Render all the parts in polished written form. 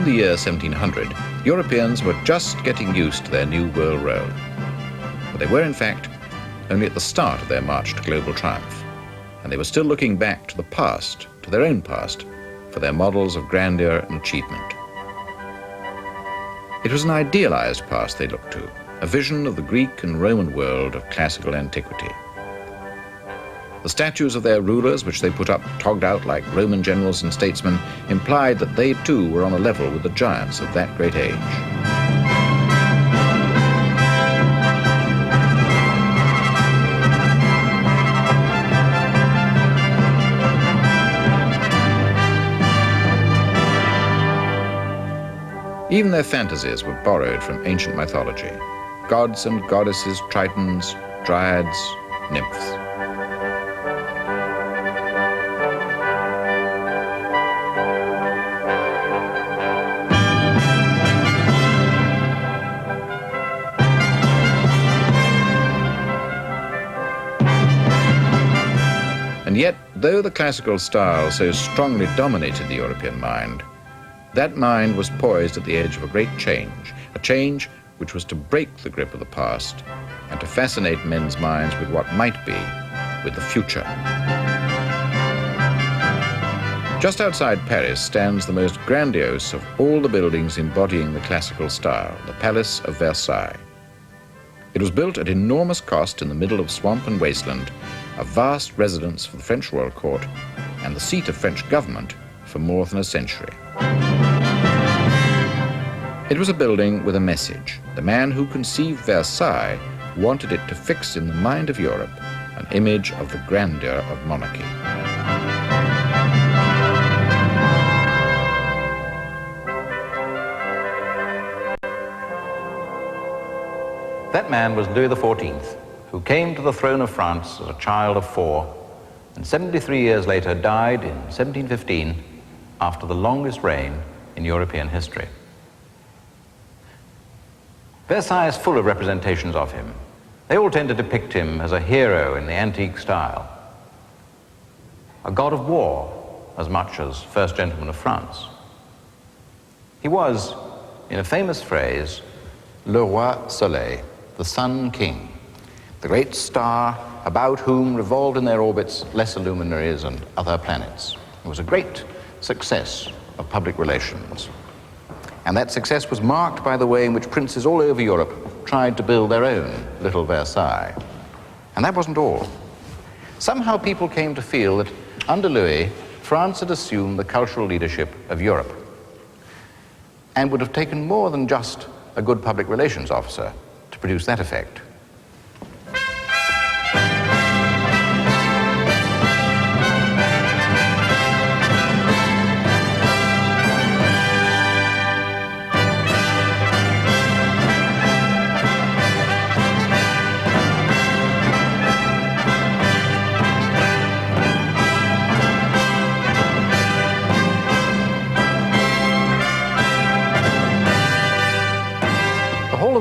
the year 1700, Europeans were just getting used to their new world role. But they were, in fact, only at the start of their march to global triumph, and they were still looking back to the past, to their own past, for their models of grandeur and achievement. It was an idealized past they looked to, a vision of the Greek and Roman world of classical antiquity. The statues of their rulers, which they put up togged out like Roman generals and statesmen, implied that they too were on a level with the giants of that great age. Even their fantasies were borrowed from ancient mythology. Gods and goddesses, tritons, dryads, nymphs. And yet, though the classical style so strongly dominated the European mind, that mind was poised at the edge of a great change, a change which was to break the grip of the past and to fascinate men's minds with what might be, with the future. Just outside Paris stands the most grandiose of all the buildings embodying the classical style, the Palace of Versailles. It was built at enormous cost in the middle of swamp and wasteland, a vast residence for the French royal court and the seat of French government for more than a century. It was a building with a message. The man who conceived Versailles wanted it to fix in the mind of Europe an image of the grandeur of monarchy. That man was Louis XIV, who came to the throne of France as a child of 4, and 73 years later died in 1715 after the longest reign in European history. Versailles is full of representations of him. They all tend to depict him as a hero in the antique style, a god of war as much as First Gentleman of France. He was, in a famous phrase, Le Roi Soleil, the Sun King, the great star about whom revolved in their orbits lesser luminaries and other planets. It was a great success of public relations. And that success was marked by the way in which princes all over Europe tried to build their own little Versailles. And that wasn't all. Somehow people came to feel that under Louis, France had assumed the cultural leadership of Europe and would have taken more than just a good public relations officer to produce that effect.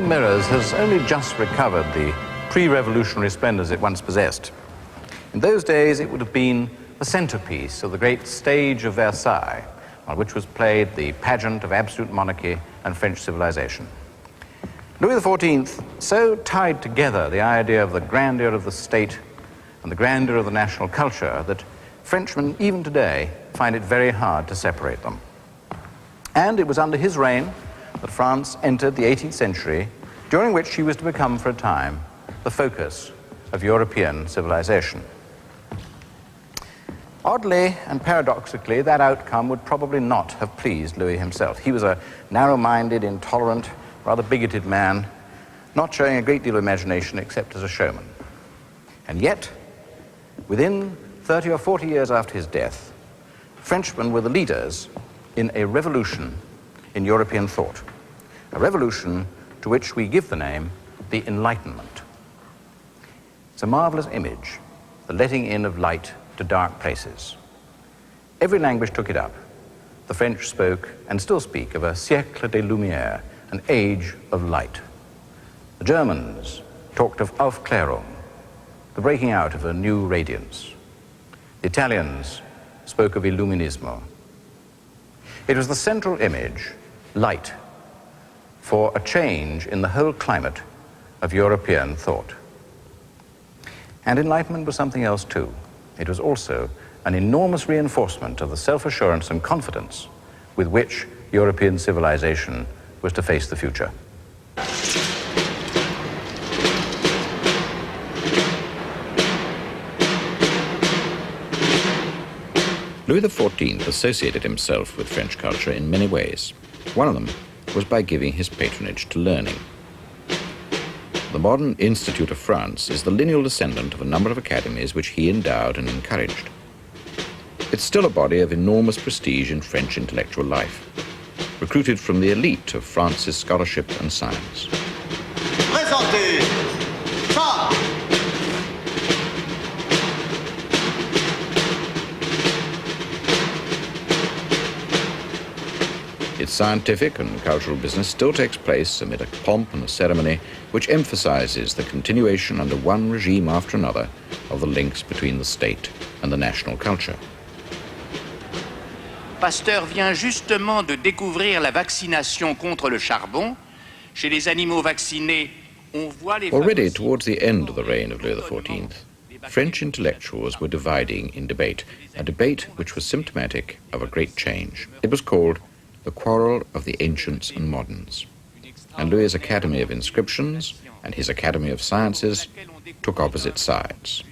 Mirrors has only just recovered the pre-revolutionary splendors it once possessed. In those days, it would have been the centerpiece of the great stage of Versailles, on which was played the pageant of absolute monarchy and French civilization. Louis XIV so tied together the idea of the grandeur of the state and the grandeur of the national culture that Frenchmen, even today, find it very hard to separate them. And it was under his reign that France entered the 18th century, during which she was to become, for a time, the focus of European civilization. Oddly and paradoxically, that outcome would probably not have pleased Louis himself. He was a narrow-minded, intolerant, rather bigoted man, not showing a great deal of imagination except as a showman. And yet, within 30 or 40 years after his death, Frenchmen were the leaders in a revolution in European thought, a revolution to which we give the name the Enlightenment. It's a marvelous image, the letting in of light to dark places. Every language took it up. The French spoke and still speak of a siècle des Lumières, an age of light. The Germans talked of Aufklärung, the breaking out of a new radiance. The Italians spoke of Illuminismo. It was the central image light for a change in the whole climate of European thought. And Enlightenment was something else too. It was also an enormous reinforcement of the self-assurance and confidence with which European civilization was to face the future. Louis XIV associated himself with French culture in many ways. One of them was by giving his patronage to learning. The modern Institute of France is the lineal descendant of a number of academies which he endowed and encouraged. It's still a body of enormous prestige in French intellectual life, recruited from the elite of France's scholarship and science. Présentez ça. Its scientific and cultural business still takes place amid a pomp and a ceremony which emphasizes the continuation under one regime after another of the links between the state and the national culture. Pasteur vient justement de découvrir la vaccination contre le charbon. Chez les animaux vaccinés, on voit les... Already towards the end of the reign of Louis XIV, French intellectuals were dividing in debate, a debate which was symptomatic of a great change. It was called the Quarrel of the Ancients and Moderns, and Louis's Academy of Inscriptions and his Academy of Sciences took opposite sides.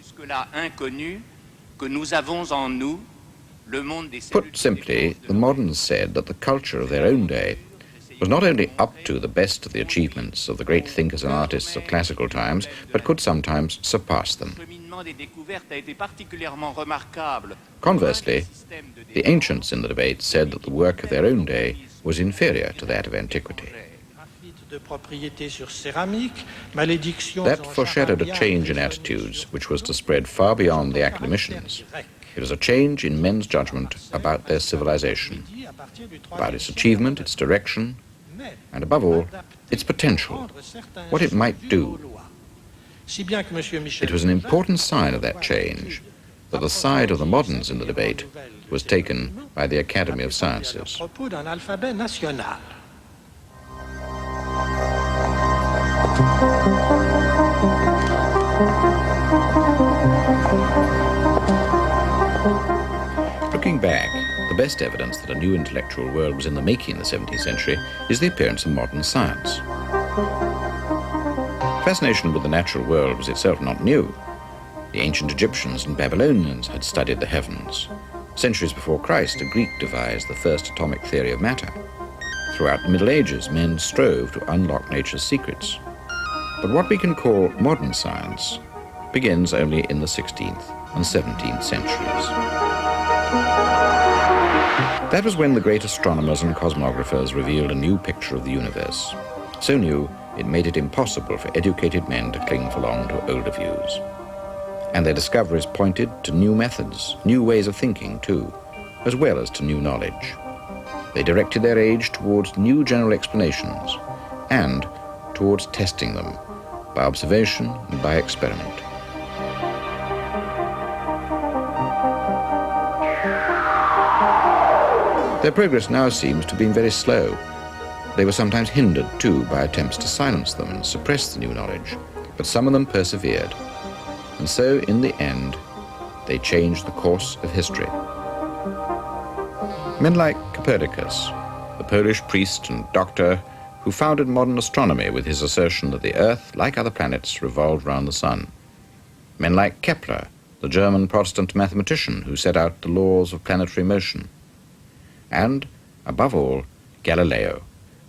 Put simply, the moderns said that the culture of their own day was not only up to the best of the achievements of the great thinkers and artists of classical times, but could sometimes surpass them. Conversely, the ancients in the debate said that the work of their own day was inferior to that of antiquity. That foreshadowed a change in attitudes which was to spread far beyond the academicians. It was a change in men's judgment about their civilization, about its achievement, its direction, and above all, its potential, what it might do. It was an important sign of that change that the side of the moderns in the debate was taken by the Academy of Sciences. Looking back, the best evidence that a new intellectual world was in the making in the 17th century is the appearance of modern science. Fascination with the natural world was itself not new. The ancient Egyptians and Babylonians had studied the heavens. Centuries before Christ, a Greek devised the first atomic theory of matter. Throughout the Middle Ages, men strove to unlock nature's secrets. But what we can call modern science begins only in the 16th and 17th centuries. That was when the great astronomers and cosmographers revealed a new picture of the universe. So new, it made it impossible for educated men to cling for long to older views. And their discoveries pointed to new methods, new ways of thinking too, as well as to new knowledge. They directed their age towards new general explanations and towards testing them by observation and by experiment. Their progress now seems to have been very slow. They were sometimes hindered, too, by attempts to silence them and suppress the new knowledge, but some of them persevered. And so, in the end, they changed the course of history. Men like Copernicus, the Polish priest and doctor who founded modern astronomy with his assertion that the Earth, like other planets, revolved round the sun. Men like Kepler, the German Protestant mathematician who set out the laws of planetary motion. And, above all, Galileo,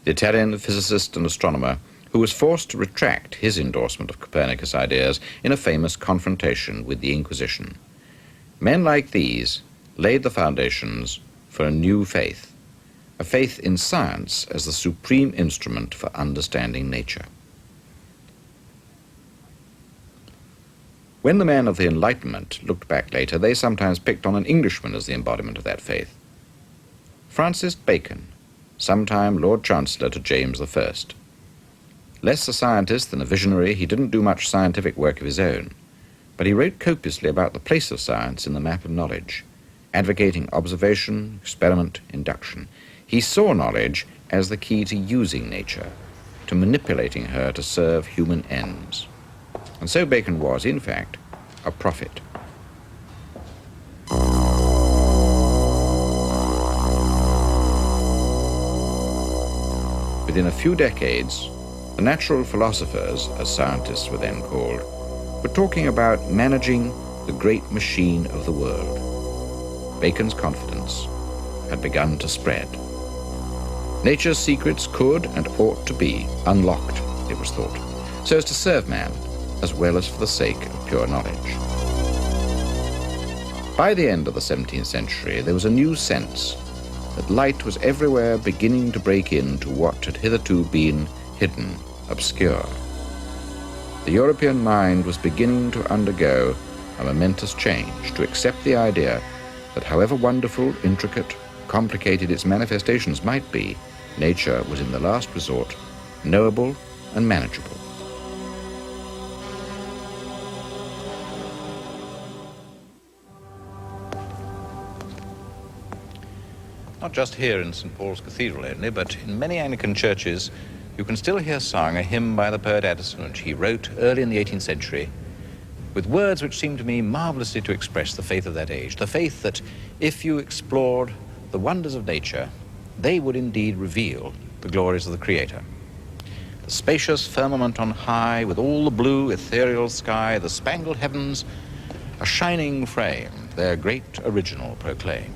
the Italian physicist and astronomer who was forced to retract his endorsement of Copernicus' ideas in a famous confrontation with the Inquisition. Men like these laid the foundations for a new faith, a faith in science as the supreme instrument for understanding nature. When the men of the Enlightenment looked back later, they sometimes picked on an Englishman as the embodiment of that faith. Francis Bacon, sometime Lord Chancellor to James I. Less a scientist than a visionary, he didn't do much scientific work of his own, but he wrote copiously about the place of science in the map of knowledge, advocating observation, experiment, induction. He saw knowledge as the key to using nature, to manipulating her to serve human ends. And so Bacon was, in fact, a prophet. Within a few decades, the natural philosophers, as scientists were then called, were talking about managing the great machine of the world. Bacon's confidence had begun to spread. Nature's secrets could and ought to be unlocked, it was thought, so as to serve man, as well as for the sake of pure knowledge. By the end of the 17th century, there was a new sense that light was everywhere beginning to break into what had hitherto been hidden, obscure. The European mind was beginning to undergo a momentous change, to accept the idea that however wonderful, intricate, complicated its manifestations might be, nature was in the last resort knowable and manageable. Not just here in St. Paul's Cathedral only, but in many Anglican churches, you can still hear sung a hymn by the poet Addison, which he wrote early in the 18th century, with words which seem to me marvelously to express the faith of that age, the faith that if you explored the wonders of nature, they would indeed reveal the glories of the Creator. The spacious firmament on high, with all the blue ethereal sky, the spangled heavens, a shining frame, their great original proclaim.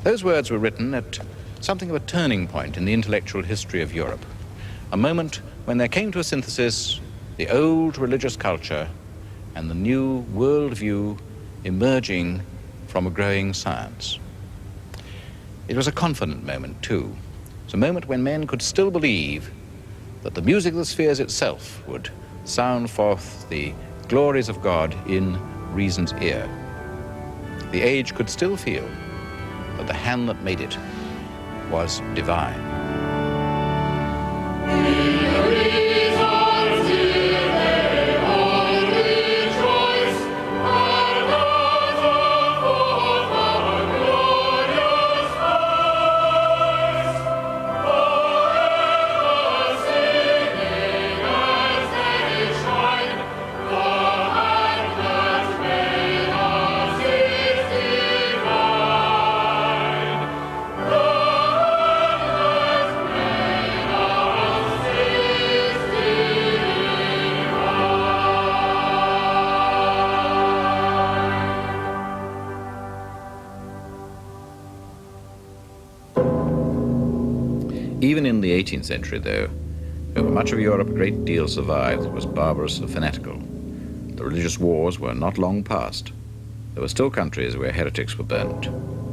Those words were written at something of a turning point in the intellectual history of Europe, a moment when there came to a synthesis the old religious culture and the new worldview emerging from a growing science. It was a confident moment, too. It was a moment when men could still believe that the music of the spheres itself would sound forth the glories of God in reason's ear. The age could still feel that the hand that made it was divine. Even in the 18th century, though, over much of Europe a great deal survived that was barbarous and fanatical. The religious wars were not long past. There were still countries where heretics were burnt,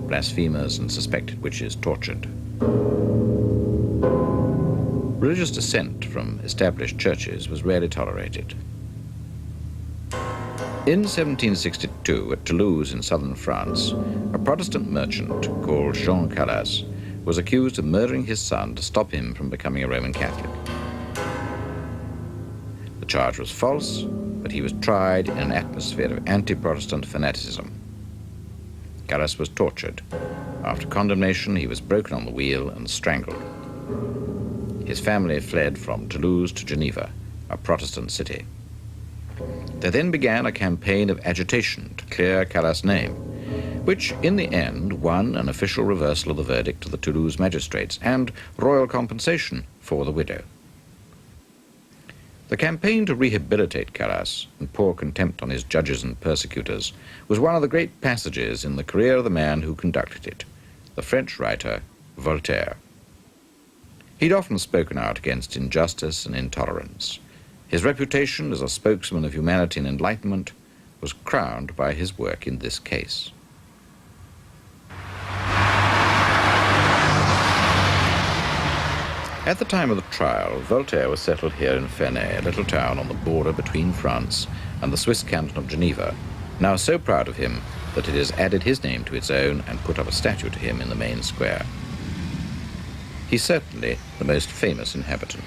blasphemers and suspected witches tortured. Religious dissent from established churches was rarely tolerated. In 1762, at Toulouse in southern France, a Protestant merchant called Jean Calas was accused of murdering his son to stop him from becoming a Roman Catholic. The charge was false, but he was tried in an atmosphere of anti-Protestant fanaticism. Calas was tortured. After condemnation, he was broken on the wheel and strangled. His family fled from Toulouse to Geneva, a Protestant city. There then began a campaign of agitation to clear Calas' name, which in the end won an official reversal of the verdict of the Toulouse magistrates and royal compensation for the widow. The campaign to rehabilitate Calas and pour contempt on his judges and persecutors was one of the great passages in the career of the man who conducted it, the French writer Voltaire. He'd often spoken out against injustice and intolerance. His reputation as a spokesman of humanity and enlightenment was crowned by his work in this case. At the time of the trial, Voltaire was settled here in Ferney, a little town on the border between France and the Swiss canton of Geneva, now so proud of him that it has added his name to its own and put up a statue to him in the main square. He's certainly the most famous inhabitant.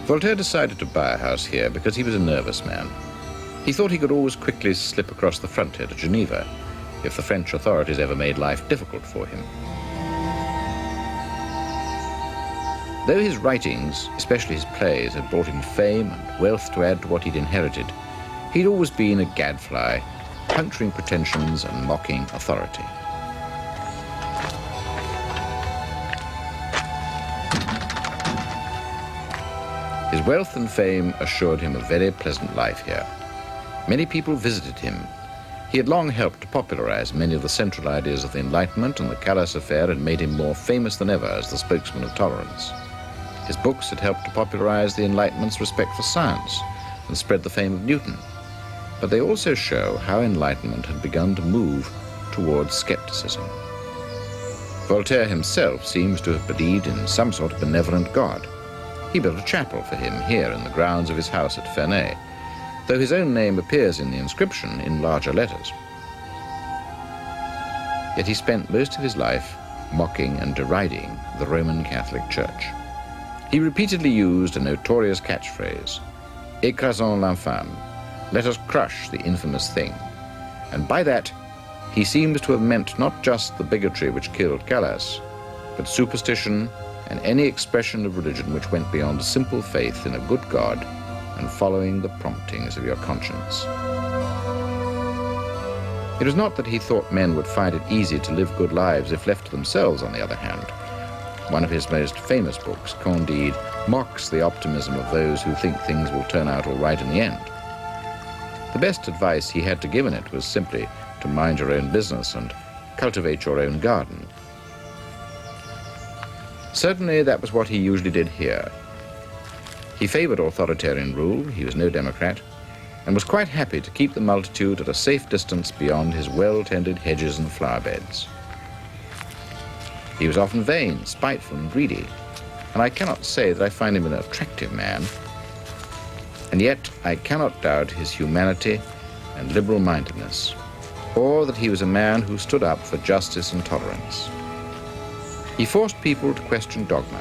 Voltaire decided to buy a house here because he was a nervous man. He thought he could always quickly slip across the frontier to Geneva if the French authorities ever made life difficult for him. Though his writings, especially his plays, had brought him fame and wealth to add to what he'd inherited, he'd always been a gadfly, puncturing pretensions and mocking authority. His wealth and fame assured him a very pleasant life here. Many people visited him. He had long helped to popularize many of the central ideas of the Enlightenment, and the Calas affair had made him more famous than ever as the spokesman of tolerance. His books had helped to popularize the Enlightenment's respect for science and spread the fame of Newton. But they also show how Enlightenment had begun to move towards skepticism. Voltaire himself seems to have believed in some sort of benevolent God. He built a chapel for him here in the grounds of his house at Ferney, though his own name appears in the inscription in larger letters. Yet he spent most of his life mocking and deriding the Roman Catholic Church. He repeatedly used a notorious catchphrase, "Écrasons l'infâme," let us crush the infamous thing. And by that, he seems to have meant not just the bigotry which killed Calas, but superstition and any expression of religion which went beyond a simple faith in a good God and following the promptings of your conscience. It was not that he thought men would find it easy to live good lives if left to themselves, on the other hand. One of his most famous books, Candide, mocks the optimism of those who think things will turn out all right in the end. The best advice he had to give in it was simply to mind your own business and cultivate your own garden. Certainly that was what he usually did here. He favored authoritarian rule, he was no democrat, and was quite happy to keep the multitude at a safe distance beyond his well-tended hedges and flower beds. He was often vain, spiteful, and greedy, and I cannot say that I find him an attractive man, and yet I cannot doubt his humanity and liberal-mindedness, or that he was a man who stood up for justice and tolerance. He forced people to question dogma,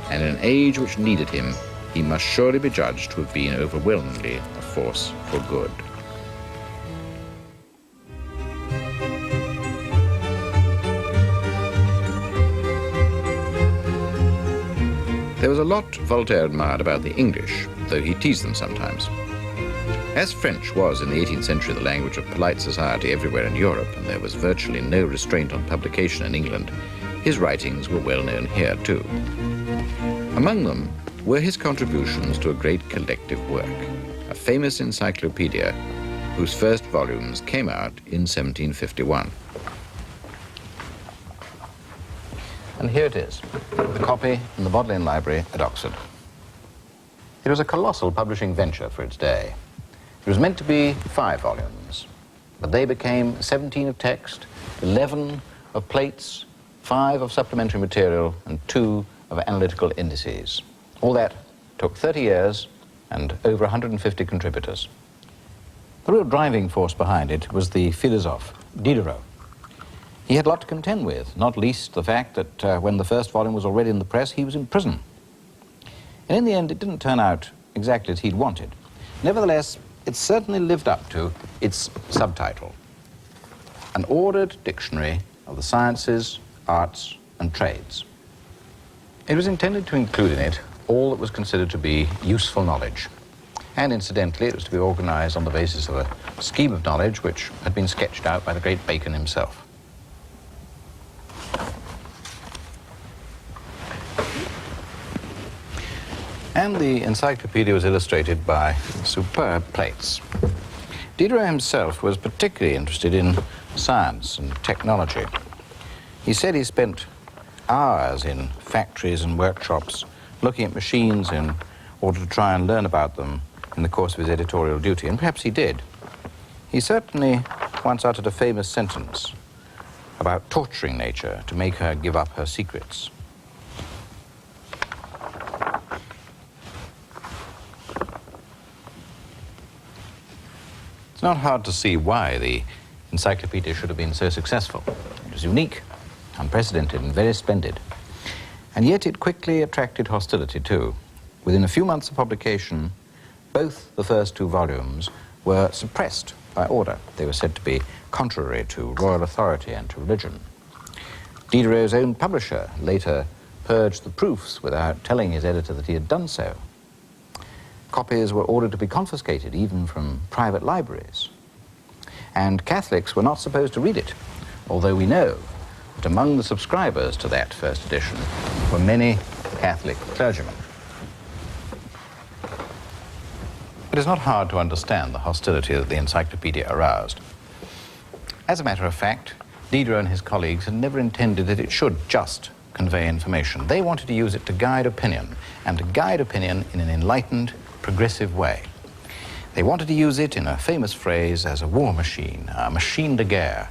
and in an age which needed him, he must surely be judged to have been overwhelmingly a force for good. There was a lot Voltaire admired about the English, though he teased them sometimes. As French was in the 18th century the language of polite society everywhere in Europe, and there was virtually no restraint on publication in England, his writings were well known here too. Among them were his contributions to a great collective work, a famous encyclopedia whose first volumes came out in 1751. And here it is, the copy in the Bodleian Library at Oxford. It was a colossal publishing venture for its day. It was meant to be 5 volumes, but they became 17 of text, 11 of plates, 5 of supplementary material, and 2 of analytical indices. All that took 30 years and over 150 contributors. The real driving force behind it was the philosophe, Diderot. He had a lot to contend with, not least the fact that when the first volume was already in the press, he was in prison. And in the end, it didn't turn out exactly as he'd wanted. Nevertheless, it certainly lived up to its subtitle, An Ordered Dictionary of the Sciences, Arts, and Trades. It was intended to include in it all that was considered to be useful knowledge. And incidentally, it was to be organized on the basis of a scheme of knowledge which had been sketched out by the great Bacon himself. And the encyclopedia was illustrated by superb plates. Diderot himself was particularly interested in science and technology. He said he spent hours in factories and workshops looking at machines in order to try and learn about them in the course of his editorial duty, and perhaps he did. He certainly once uttered a famous sentence about torturing nature to make her give up her secrets. It's not hard to see why the encyclopedia should have been so successful. It was unique, unprecedented, and very splendid. And yet it quickly attracted hostility too. Within a few months of publication, both the first two volumes were suppressed by order. They were said to be contrary to royal authority and to religion. Diderot's own publisher later purged the proofs without telling his editor that he had done so. Copies were ordered to be confiscated, even from private libraries. And Catholics were not supposed to read it, although we know that among the subscribers to that first edition were many Catholic clergymen. It is not hard to understand the hostility that the encyclopedia aroused. As a matter of fact, Diderot and his colleagues had never intended that it should just convey information. They wanted to use it to guide opinion, and to guide opinion in an enlightened, progressive way. They wanted to use it, in a famous phrase, as a war machine, a machine de guerre,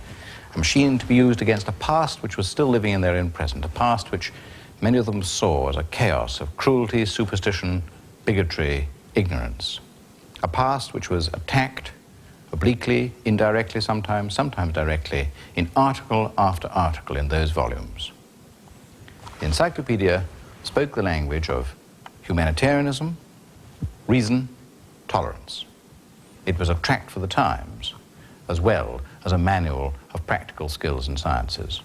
a machine to be used against a past which was still living in their own present, a past which many of them saw as a chaos of cruelty, superstition, bigotry, ignorance. A past which was attacked obliquely, indirectly sometimes directly, in article after article in those volumes. The encyclopedia spoke the language of humanitarianism, reason, tolerance. It was a tract for the times, as well as a manual of practical skills and sciences.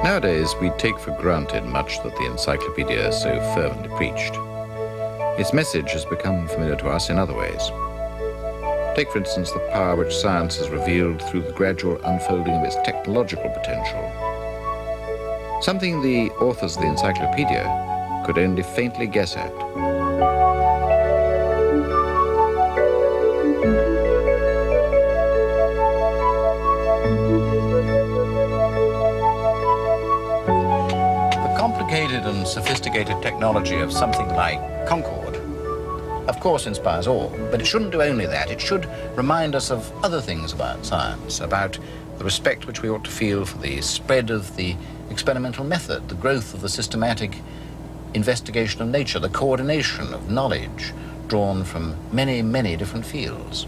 Nowadays, we take for granted much that the encyclopedia so fervently preached. Its message has become familiar to us in other ways. Take, for instance, the power which science has revealed through the gradual unfolding of its technological potential. Something the authors of the encyclopedia could only faintly guess at. And sophisticated technology of something like Concorde, of course, inspires awe, but it shouldn't do only that. It should remind us of other things about science, about the respect which we ought to feel for the spread of the experimental method, the growth of the systematic investigation of nature, the coordination of knowledge drawn from many, many different fields.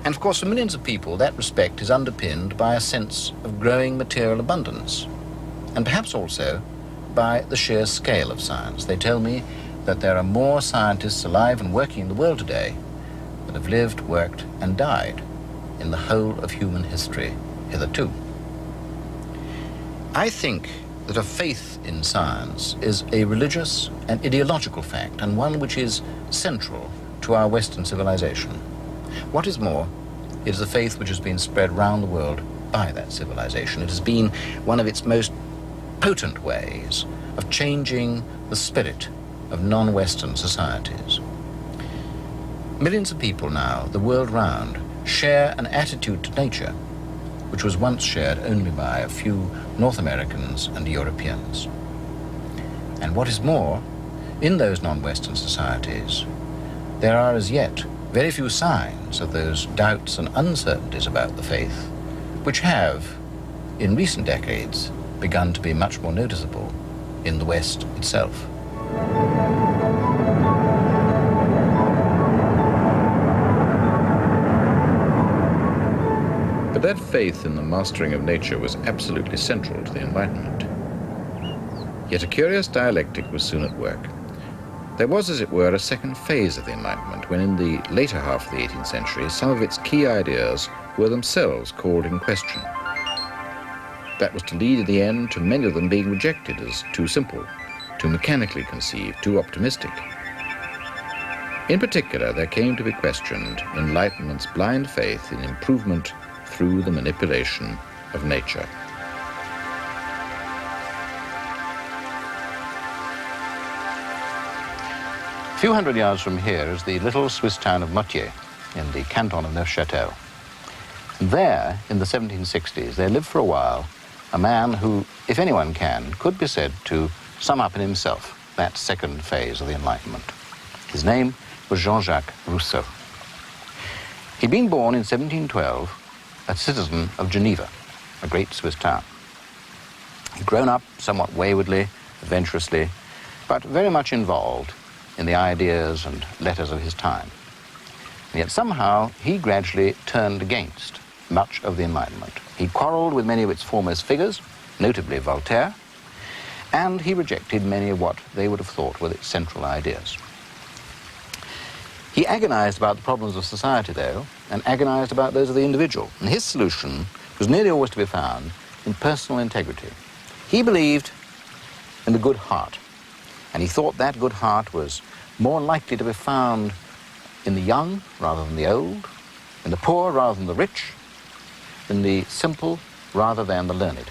And of course, for millions of people, that respect is underpinned by a sense of growing material abundance, and perhaps also by the sheer scale of science. They tell me that there are more scientists alive and working in the world today that have lived, worked, and died in the whole of human history hitherto. I think that a faith in science is a religious and ideological fact, and one which is central to our Western civilization. What is more, it is a faith which has been spread round the world by that civilization. It has been one of its most potent ways of changing the spirit of non-Western societies. Millions of people now, the world round, share an attitude to nature which was once shared only by a few North Americans and Europeans. And what is more, in those non-Western societies, there are as yet very few signs of those doubts and uncertainties about the faith, which have, in recent decades, begun to be much more noticeable in the West itself. But that faith in the mastering of nature was absolutely central to the Enlightenment. Yet a curious dialectic was soon at work. There was, as it were, a second phase of the Enlightenment, when in the later half of the 18th century, some of its key ideas were themselves called in question. That was to lead in the end to many of them being rejected as too simple, too mechanically conceived, too optimistic. In particular, there came to be questioned Enlightenment's blind faith in improvement through the manipulation of nature. A few hundred yards from here is the little Swiss town of Moutier in the canton of Neufchâtel. And there, in the 1760s, there lived for a while a man who, if anyone can, could be said to sum up in himself that second phase of the Enlightenment. His name was Jean-Jacques Rousseau. He'd been born in 1712, a citizen of Geneva, a great Swiss town. He'd grown up somewhat waywardly, adventurously, but very much involved in the ideas and letters of his time. And yet somehow he gradually turned against much of the Enlightenment. He quarreled with many of its foremost figures, notably Voltaire, and he rejected many of what they would have thought were its central ideas. He agonized about the problems of society, though, and agonized about those of the individual. And his solution was nearly always to be found in personal integrity. He believed in the good heart, and he thought that good heart was more likely to be found in the young rather than the old, in the poor rather than the rich, in the simple rather than the learned.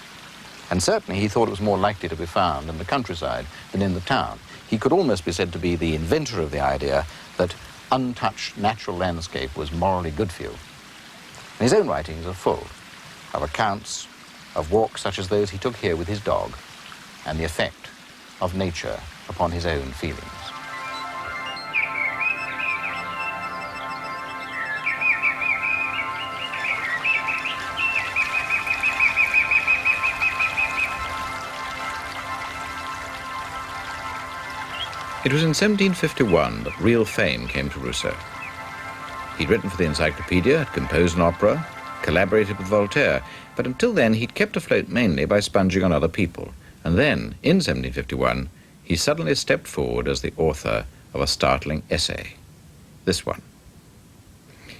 And certainly he thought it was more likely to be found in the countryside than in the town. He could almost be said to be the inventor of the idea that untouched natural landscape was morally good for you. And his own writings are full of accounts of walks such as those he took here with his dog and the effect of nature upon his own feelings. It was in 1751 that real fame came to Rousseau. He'd written for the Encyclopedia, had composed an opera, collaborated with Voltaire, but until then he'd kept afloat mainly by sponging on other people. And then, in 1751, he suddenly stepped forward as the author of a startling essay. This one.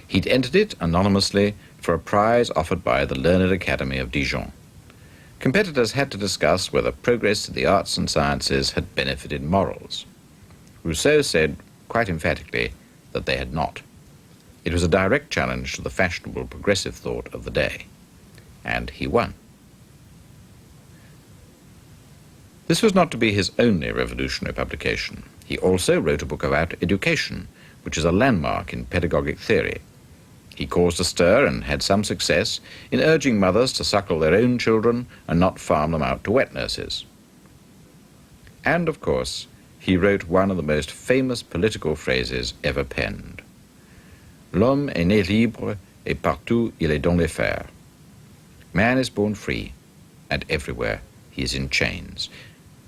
He'd entered it anonymously for a prize offered by the Learned Academy of Dijon. Competitors had to discuss whether progress in the arts and sciences had benefited morals. Rousseau said, quite emphatically, that they had not. It was a direct challenge to the fashionable progressive thought of the day. And he won. This was not to be his only revolutionary publication. He also wrote a book about education, which is a landmark in pedagogic theory. He caused a stir and had some success in urging mothers to suckle their own children and not farm them out to wet nurses. And, of course, he wrote one of the most famous political phrases ever penned. L'homme est né libre, et partout il est dans les fers. Man is born free, and everywhere he is in chains.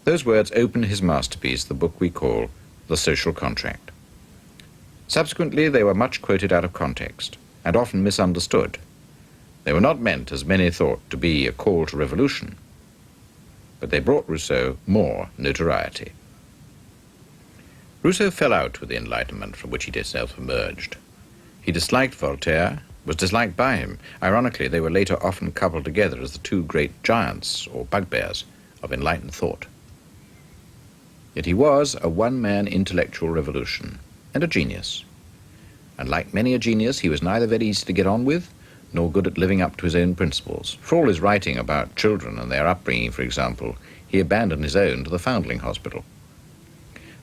Those words opened his masterpiece, the book we call The Social Contract. Subsequently, they were much quoted out of context, and often misunderstood. They were not meant, as many thought, to be a call to revolution, but they brought Rousseau more notoriety. Rousseau fell out with the Enlightenment from which he himself emerged. He disliked Voltaire, was disliked by him. Ironically, they were later often coupled together as the two great giants, or bugbears, of enlightened thought. Yet he was a one-man intellectual revolution, and a genius. And like many a genius, he was neither very easy to get on with, nor good at living up to his own principles. For all his writing about children and their upbringing, for example, he abandoned his own to the Foundling Hospital.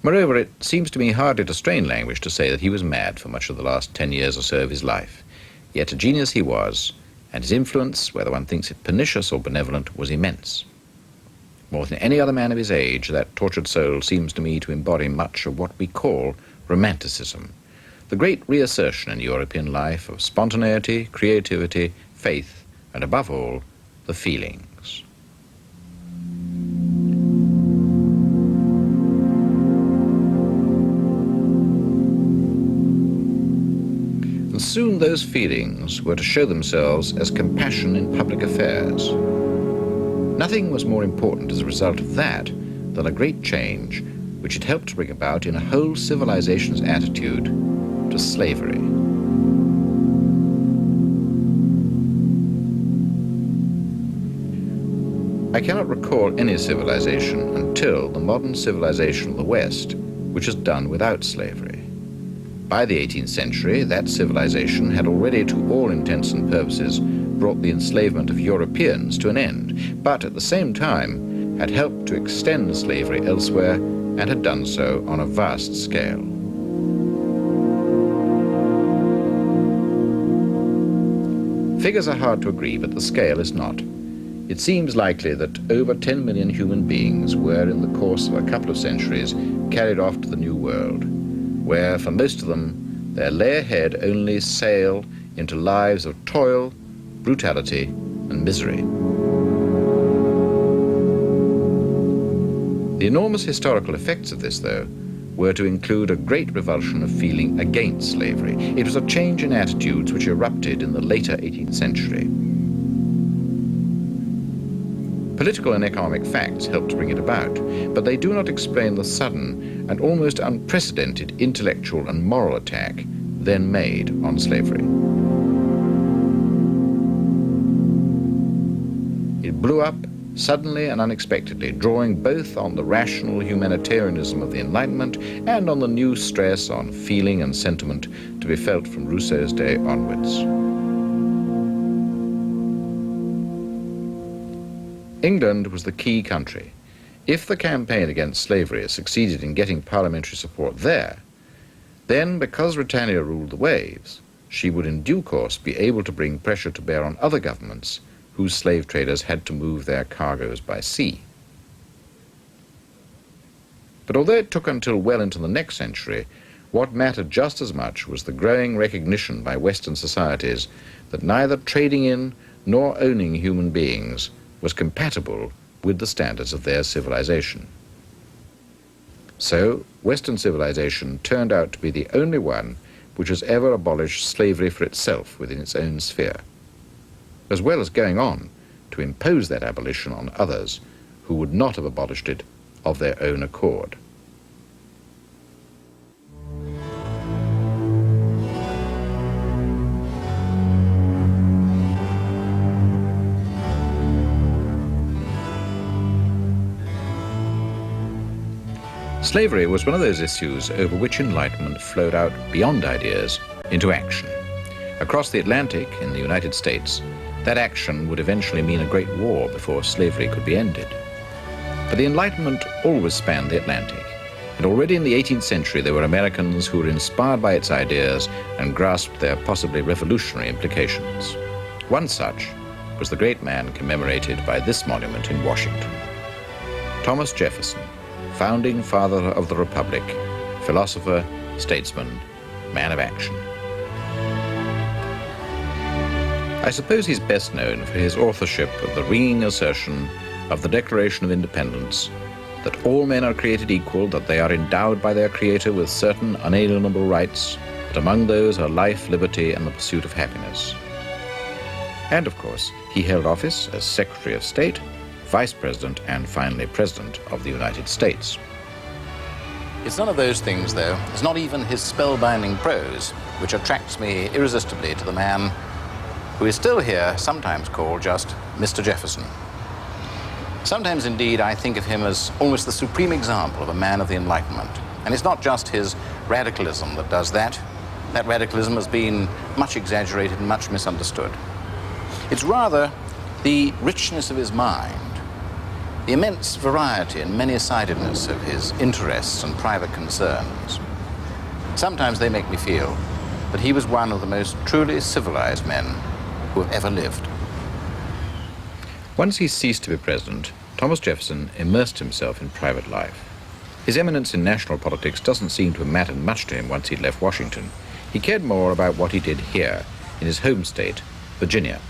Moreover, it seems to me hardly to strain language to say that he was mad for much of the last 10 years or so of his life. Yet a genius he was, and his influence, whether one thinks it pernicious or benevolent, was immense. More than any other man of his age, that tortured soul seems to me to embody much of what we call romanticism, the great reassertion in European life of spontaneity, creativity, faith, and above all, the feelings. And soon those feelings were to show themselves as compassion in public affairs. Nothing was more important as a result of that than a great change which it helped to bring about in a whole civilization's attitude to slavery. I cannot recall any civilization until the modern civilization of the West which has done without slavery. By the 18th century, that civilization had already, to all intents and purposes, brought the enslavement of Europeans to an end, but at the same time had helped to extend slavery elsewhere and had done so on a vast scale. Figures are hard to agree, but the scale is not. It seems likely that over 10 million human beings were, in the course of a couple of centuries, carried off to the New World, where, for most of them, there lay ahead only sail into lives of toil, brutality, and misery. The enormous historical effects of this, though, were to include a great revulsion of feeling against slavery. It was a change in attitudes which erupted in the later 18th century. Political and economic facts helped to bring it about, but they do not explain the sudden and almost unprecedented intellectual and moral attack then made on slavery. It blew up suddenly and unexpectedly, drawing both on the rational humanitarianism of the Enlightenment and on the new stress on feeling and sentiment to be felt from Rousseau's day onwards. England was the key country. If the campaign against slavery succeeded in getting parliamentary support there, then, because Britannia ruled the waves, she would in due course be able to bring pressure to bear on other governments whose slave traders had to move their cargoes by sea. But although it took until well into the next century, what mattered just as much was the growing recognition by Western societies that neither trading in nor owning human beings was compatible with the standards of their civilization. So, Western civilization turned out to be the only one which has ever abolished slavery for itself within its own sphere, as well as going on to impose that abolition on others who would not have abolished it of their own accord. Slavery was one of those issues over which Enlightenment flowed out beyond ideas into action. Across the Atlantic, in the United States, that action would eventually mean a great war before slavery could be ended. But the Enlightenment always spanned the Atlantic, and already in the 18th century there were Americans who were inspired by its ideas and grasped their possibly revolutionary implications. One such was the great man commemorated by this monument in Washington, Thomas Jefferson, founding father of the Republic, philosopher, statesman, man of action. I suppose he's best known for his authorship of the ringing assertion of the Declaration of Independence that all men are created equal, that they are endowed by their Creator with certain unalienable rights, that among those are life, liberty, and the pursuit of happiness. And of course, he held office as Secretary of State, Vice President, and finally President of the United States. It's none of those things, though. It's not even his spellbinding prose, which attracts me irresistibly to the man who is still here, sometimes called just Mr. Jefferson. Sometimes, indeed, I think of him as almost the supreme example of a man of the Enlightenment. And it's not just his radicalism that does that. That radicalism has been much exaggerated and much misunderstood. It's rather the richness of his mind, the immense variety and many-sidedness of his interests and private concerns. Sometimes they make me feel that he was one of the most truly civilized men who have ever lived. Once he ceased to be president, Thomas Jefferson immersed himself in private life. His eminence in national politics doesn't seem to have mattered much to him once he'd left Washington. He cared more about what he did here, in his home state, Virginia.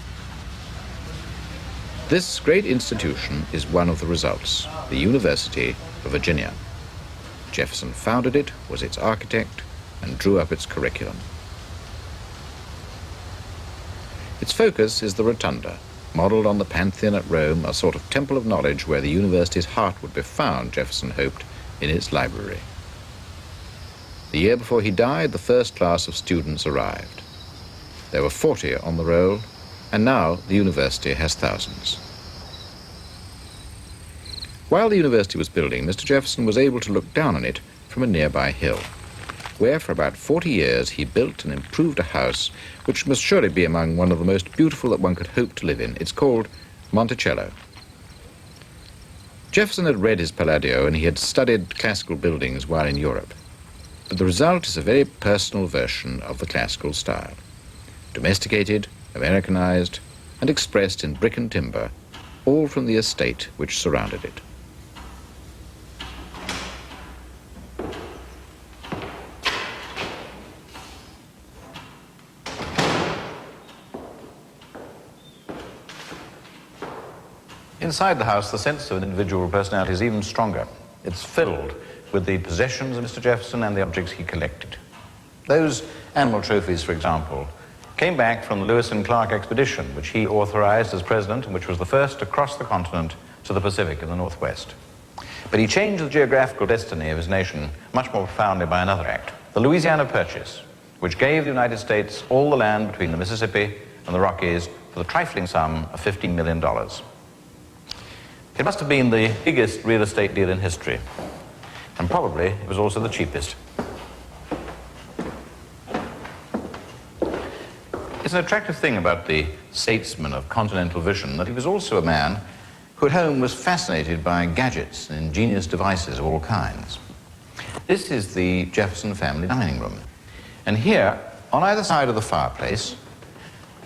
This great institution is one of the results, the University of Virginia. Jefferson founded it, was its architect, and drew up its curriculum. Its focus is the Rotunda, modeled on the Pantheon at Rome, a sort of temple of knowledge where the university's heart would be found, Jefferson hoped, in its library. The year before he died, the first class of students arrived. There were 40 on the roll, and now the university has thousands. While the university was building, Mr. Jefferson was able to look down on it from a nearby hill, where for about 40 years he built and improved a house which must surely be among one of the most beautiful that one could hope to live in. It's called Monticello. Jefferson had read his Palladio and he had studied classical buildings while in Europe, but the result is a very personal version of the classical style, domesticated, Americanized, and expressed in brick and timber, all from the estate which surrounded it. Inside the house, the sense of an individual personality is even stronger. It's filled with the possessions of Mr. Jefferson and the objects he collected. Those animal trophies, for example, came back from the Lewis and Clark expedition, which he authorized as president and which was the first to cross the continent to the Pacific in the Northwest. But he changed the geographical destiny of his nation much more profoundly by another act, the Louisiana Purchase, which gave the United States all the land between the Mississippi and the Rockies for the trifling sum of $15 million. It must have been the biggest real estate deal in history, and probably it was also the cheapest. It's an attractive thing about the statesman of continental vision that he was also a man who at home was fascinated by gadgets and ingenious devices of all kinds. This is the Jefferson family dining room. And here, on either side of the fireplace,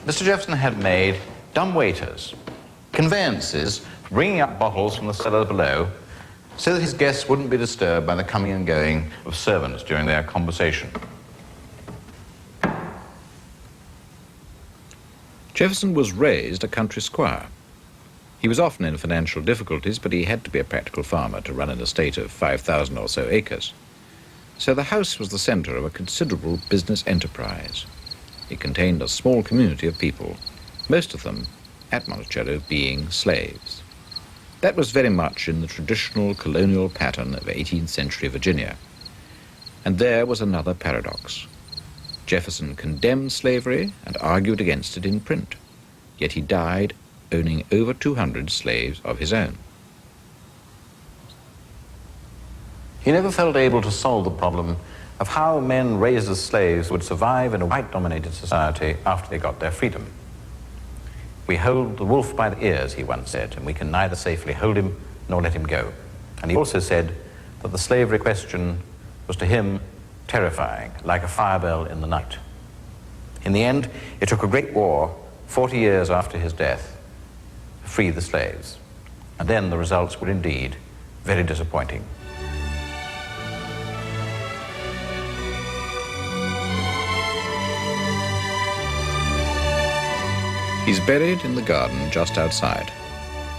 Mr. Jefferson had made dumb waiters, conveyances, bringing up bottles from the cellar below so that his guests wouldn't be disturbed by the coming and going of servants during their conversation. Jefferson was raised a country squire. He was often in financial difficulties, but he had to be a practical farmer to run an estate of 5,000 or so acres. So the house was the center of a considerable business enterprise. It contained a small community of people, most of them, at Monticello, being slaves. That was very much in the traditional colonial pattern of 18th century Virginia. And there was another paradox. Jefferson condemned slavery and argued against it in print, yet he died owning over 200 slaves of his own. He never felt able to solve the problem of how men raised as slaves would survive in a white-dominated society after they got their freedom. We hold the wolf by the ears, he once said, and we can neither safely hold him nor let him go. And he also said that the slavery question was to him terrifying, like a firebell in the night. In the end, it took a great war, 40 years after his death, to free the slaves. And then the results were indeed very disappointing. He's buried in the garden just outside,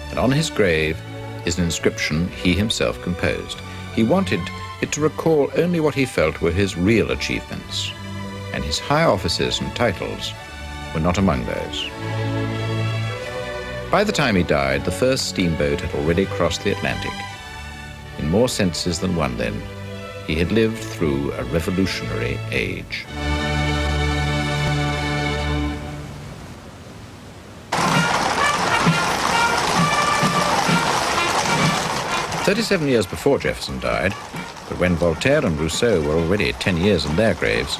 and on his grave is an inscription he himself composed. He wanted it to recall only what he felt were his real achievements, and his high offices and titles were not among those. By the time he died, the first steamboat had already crossed the Atlantic. In more senses than one then, he had lived through a revolutionary age. 37 years before Jefferson died, but when Voltaire and Rousseau were already 10 years in their graves,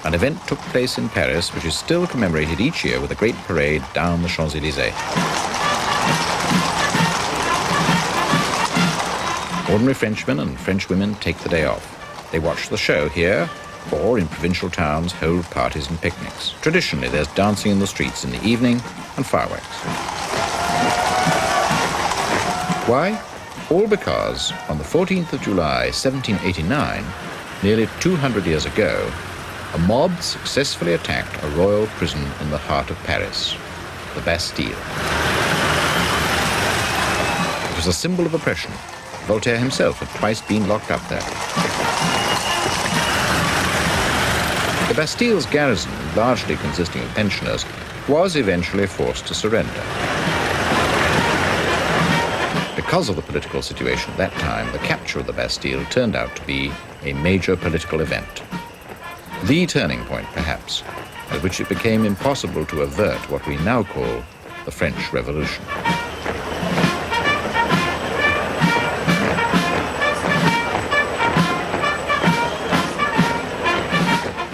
an event took place in Paris which is still commemorated each year with a great parade down the Champs-Élysées. Ordinary Frenchmen and Frenchwomen take the day off. They watch the show here, or in provincial towns hold parties and picnics. Traditionally, there's dancing in the streets in the evening and fireworks. Why? All because on the 14th of July, 1789, nearly 200 years ago, a mob successfully attacked a royal prison in the heart of Paris, the Bastille. It was a symbol of oppression. Voltaire himself had twice been locked up there. The Bastille's garrison, largely consisting of pensioners, was eventually forced to surrender. Because of the political situation at that time, the capture of the Bastille turned out to be a major political event. The turning point, perhaps, at which it became impossible to avert what we now call the French Revolution.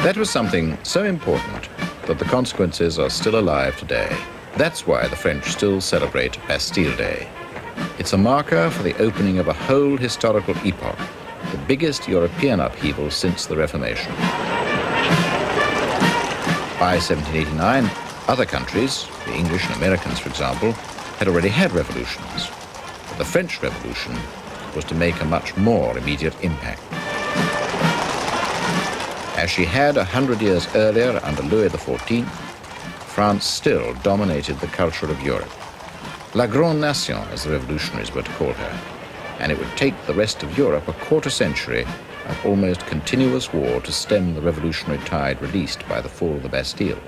That was something so important that the consequences are still alive today. That's why the French still celebrate Bastille Day. It's a marker for the opening of a whole historical epoch, the biggest European upheaval since the Reformation. By 1789, other countries, the English and Americans for example, had already had revolutions, but the French Revolution was to make a much more immediate impact. As she had 100 years earlier under Louis XIV, France still dominated the culture of Europe. La Grande Nation, as the revolutionaries were to call her, and it would take the rest of Europe a quarter century of almost continuous war to stem the revolutionary tide released by the fall of the Bastille.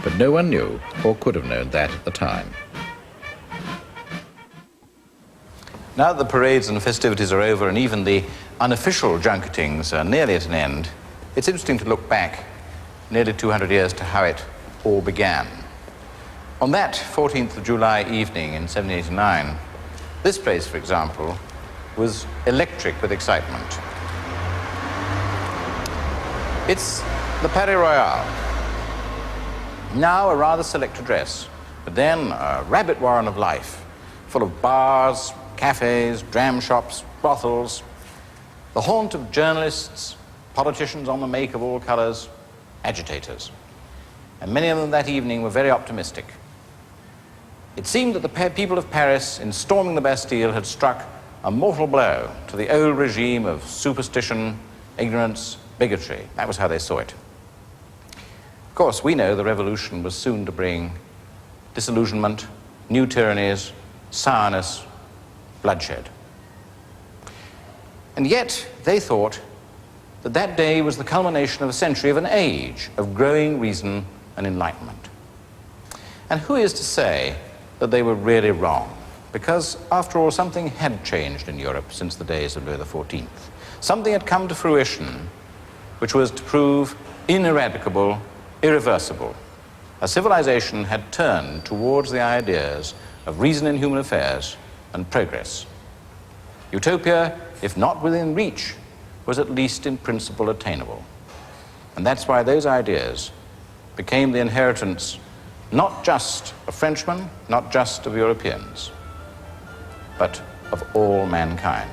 But no one knew or could have known that at the time. Now that the parades and festivities are over and even the unofficial junketings are nearly at an end, it's interesting to look back nearly 200 years to how it all began. On that 14th of July evening in 1789, this place, for example, was electric with excitement. It's the Palais Royal. Now a rather select address, but then a rabbit warren of life, full of bars, cafes, dram shops, brothels, the haunt of journalists, politicians on the make of all colors, agitators. And many of them that evening were very optimistic. It seemed that the people of Paris, in storming the Bastille, had struck a mortal blow to the old regime of superstition, ignorance, bigotry. That was how they saw it. Of course, we know the revolution was soon to bring disillusionment, new tyrannies, sourness, bloodshed. And yet, they thought that that day was the culmination of a century of an age of growing reason and enlightenment. And who is to say that they were really wrong? Because, after all, something had changed in Europe since the days of Louis XIV. Something had come to fruition which was to prove ineradicable, irreversible. A civilization had turned towards the ideas of reason in human affairs and progress. Utopia, if not within reach, was at least in principle attainable. And that's why those ideas became the inheritance not just of Frenchmen, not just of Europeans, but of all mankind.